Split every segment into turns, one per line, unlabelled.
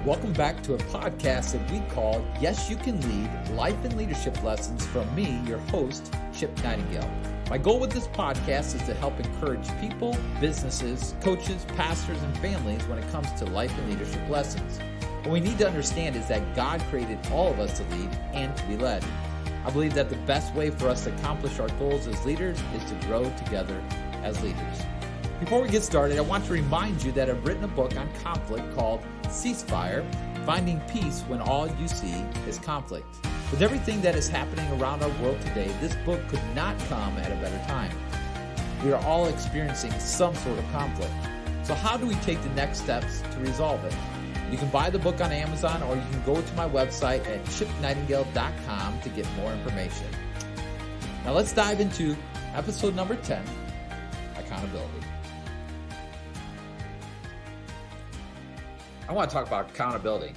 Welcome back to a podcast that we call Yes, You Can Lead, Life and Leadership Lessons from me, your host, Chip Nightingale. My goal with this podcast is to help encourage people, businesses, coaches, pastors, and families when it comes to life and leadership lessons. What we need to understand is that God created all of us to lead and to be led. I believe that the best way for us to accomplish our goals as leaders is to grow together as leaders. Before we get started, I want to remind you that I've written a book on conflict called Ceasefire, Finding Peace When All You See is Conflict. With everything that is happening around our world today, this book could not come at a better time. We are all experiencing some sort of conflict. So how do we take the next steps to resolve it? You can buy the book on Amazon, or you can go to my website at chipnightingale.com to get more information. Now let's dive into episode number 10, Accountability. I want to talk about accountability.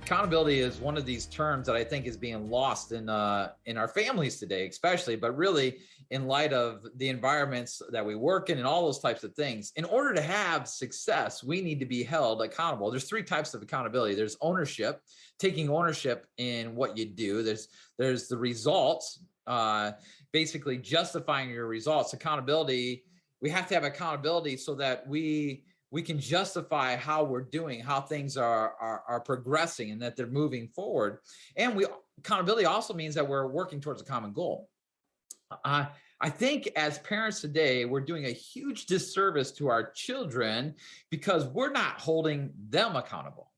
Accountability is one of these terms that I think is being lost in our families today, especially, but really in light of the environments that we work in and all those types of things. In order to have success, we need to be held accountable. There's three types of accountability. There's ownership, taking ownership in what you do. There's the results, basically justifying your results. Accountability, we have to have accountability so that we can justify how we're doing, how things are progressing, and that they're moving forward. And accountability also means that we're working towards a common goal. I think as parents today, we're doing a huge disservice to our children because we're not holding them accountable.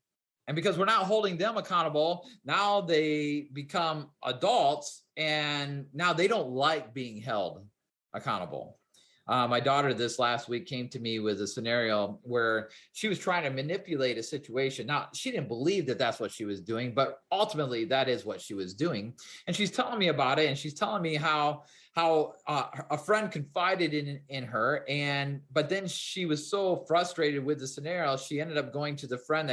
And because we're not holding them accountable, now they become adults and now they don't like being held accountable. My daughter this last week came to me with a scenario where she was trying to manipulate a situation. Now, she didn't believe that that's what she was doing, but ultimately that is what she was doing. And she's telling me about it. And she's telling me how a friend confided in her. But then she was so frustrated with the scenario, she ended up going to the friend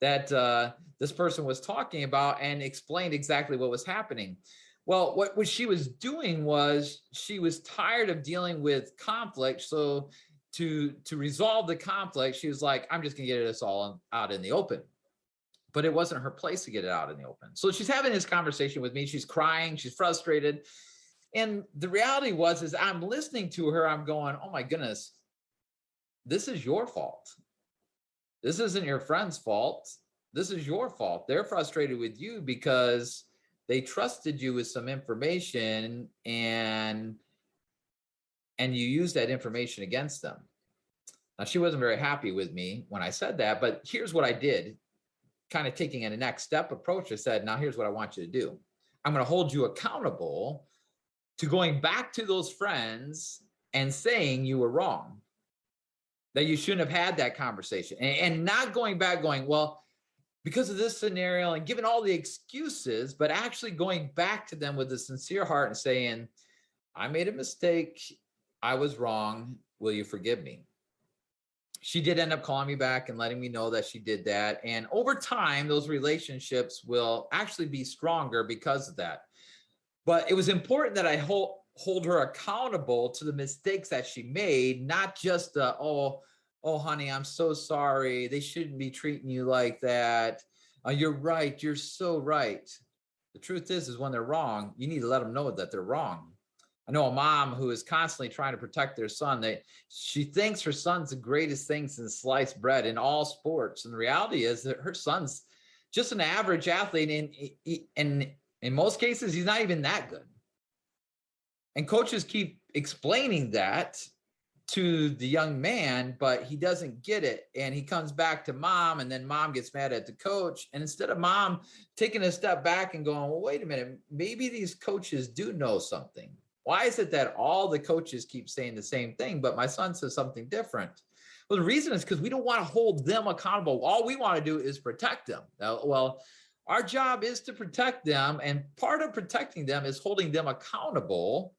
that this person was talking about and explained exactly what was happening. Well, what she was doing was she was tired of dealing with conflict. So to resolve the conflict, she was like, I'm just going to get this all out in the open. But it wasn't her place to get it out in the open. So she's having this conversation with me. She's crying. She's frustrated. And the reality was, is I'm listening to her. I'm going, oh, my goodness, this is your fault. This isn't your friend's fault. This is your fault. They're frustrated with you because they trusted you with some information and you used that information against them. Now, she wasn't very happy with me when I said that, but here's what I did, kind of taking a next step approach. I said, now here's what I want you to do. I'm going to hold you accountable to going back to those friends and saying you were wrong, that you shouldn't have had that conversation, and not going back going, well, because of this scenario, and giving all the excuses, but actually going back to them with a sincere heart and saying, I made a mistake. I was wrong. Will you forgive me? She did end up calling me back and letting me know that she did that. And over time, those relationships will actually be stronger because of that. But it was important that I hold her accountable to the mistakes that she made, not just oh, honey, I'm so sorry. They shouldn't be treating you like that. You're right. You're so right. The truth is when they're wrong, you need to let them know that they're wrong. I know a mom who is constantly trying to protect their son. She thinks her son's the greatest thing since sliced bread in all sports. And the reality is that her son's just an average athlete. And in most cases, he's not even that good. And coaches keep explaining that to the young man, but he doesn't get it. And he comes back to mom, and then mom gets mad at the coach. And instead of mom taking a step back and going, well, wait a minute, maybe these coaches do know something. Why is it that all the coaches keep saying the same thing, but my son says something different? Well, the reason is because we don't want to hold them accountable. All we want to do is protect them. Well, our job is to protect them. And part of protecting them is holding them accountable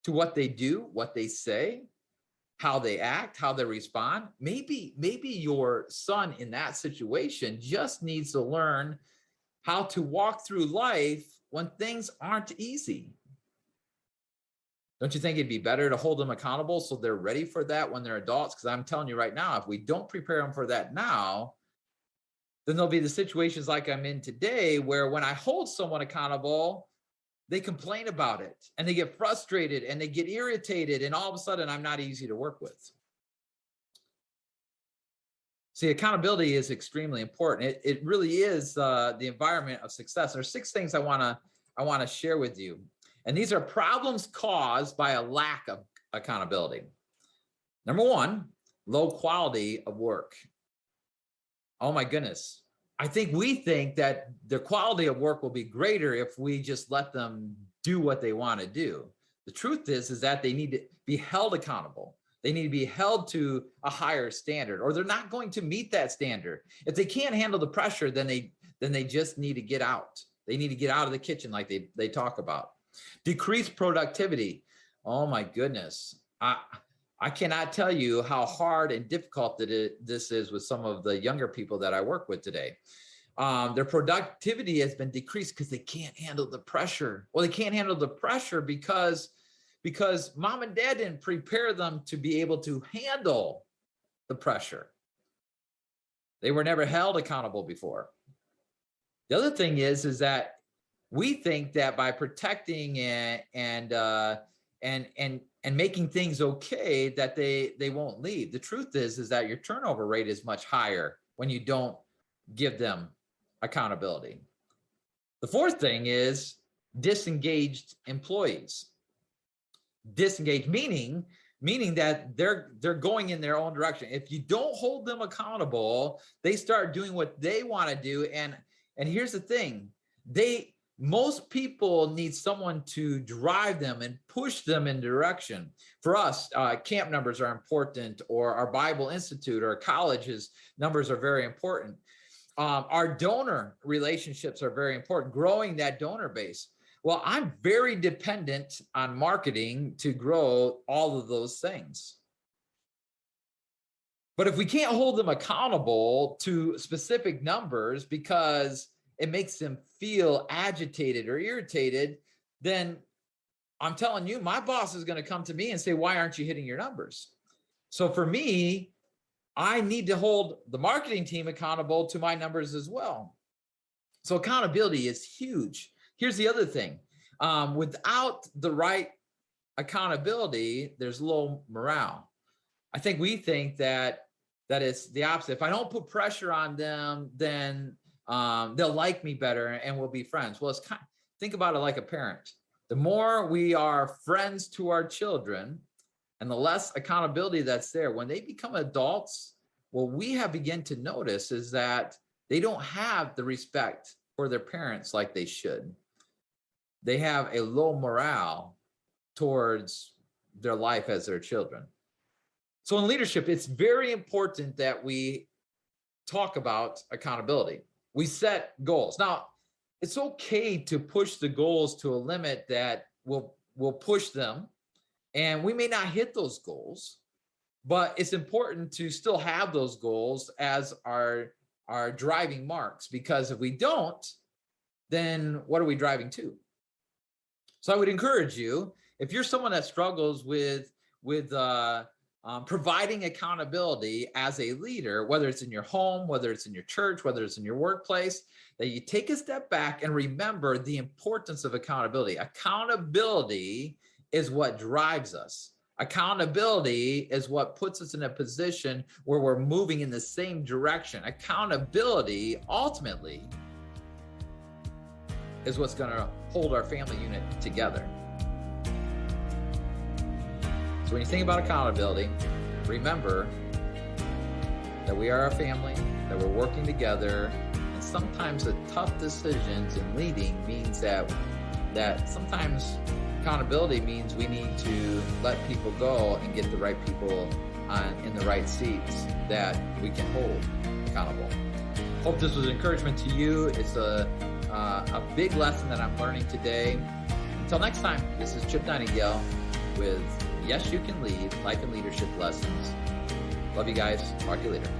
to what they do, what they say, how they act, how they respond. Maybe your son in that situation just needs to learn how to walk through life when things aren't easy. Don't you think it'd be better to hold them accountable so they're ready for that when they're adults? Because I'm telling you right now, if we don't prepare them for that now, Then there'll be the situations like I'm in today, where when I hold someone accountable, they complain about it and they get frustrated and they get irritated, and all of a sudden I'm not easy to work with. See, accountability is extremely important. It really is the environment of success. There's 6 things I want to share with you. And these are problems caused by a lack of accountability. Number 1, low quality of work. Oh my goodness. I think we think that the quality of work will be greater if we just let them do what they want to do. The truth is that they need to be held accountable. They need to be held to a higher standard, or they're not going to meet that standard. If they can't handle the pressure, then they just need to get out. They need to get out of the kitchen, like they talk about. Decreased productivity. Oh my goodness. I cannot tell you how hard and difficult this is with some of the younger people that I work with today. Their productivity has been decreased because they can't handle the pressure. Well, they can't handle the pressure because mom and dad didn't prepare them to be able to handle the pressure. They were never held accountable before. The other thing is that we think that by protecting and making things okay, that they won't leave. The truth is that your turnover rate is much higher when you don't give them accountability. The 4th thing is disengaged employees. Disengaged meaning that they're going in their own direction. If you don't hold them accountable, they start doing what they want to do. And here's the thing, most people need someone to drive them and push them in direction. For us, camp numbers are important, or our Bible Institute or colleges numbers are very important. Our donor relationships are very important, growing that donor base. Well, I'm very dependent on marketing to grow all of those things. But if we can't hold them accountable to specific numbers because it makes them feel agitated or irritated, then I'm telling you, my boss is going to come to me and say, why aren't you hitting your numbers? So for me, I need to hold the marketing team accountable to my numbers as well. So accountability is huge. Here's the other thing. Without the right accountability, there's low morale. I think we think that it's the opposite. If I don't put pressure on them, then they'll like me better and we'll be friends. Well, think about it like a parent. The more we are friends to our children and the less accountability that's there, when they become adults, what we have begun to notice is that they don't have the respect for their parents like they should. They have a low morale towards their life as their children. So in leadership, it's very important that we talk about accountability. We set goals. Now, it's okay to push the goals to a limit that will push them, and we may not hit those goals, but it's important to still have those goals as our driving marks, because if we don't, then what are we driving to? So I would encourage you, if you're someone that struggles with providing accountability as a leader, whether it's in your home, whether it's in your church, whether it's in your workplace, that you take a step back and remember the importance of accountability. Accountability is what drives us. Accountability is what puts us in a position where we're moving in the same direction. Accountability ultimately is what's going to hold our family unit together. So when you think about accountability, remember that we are a family, that we're working together, and sometimes the tough decisions in leading means that sometimes accountability means we need to let people go and get the right people in the right seats that we can hold accountable. Hope this was encouragement to you. It's a big lesson that I'm learning today. Until next time, this is Chip Nightingale with Yes, You Can Lead, Life and Leadership Lessons. Love you guys. Talk to you later.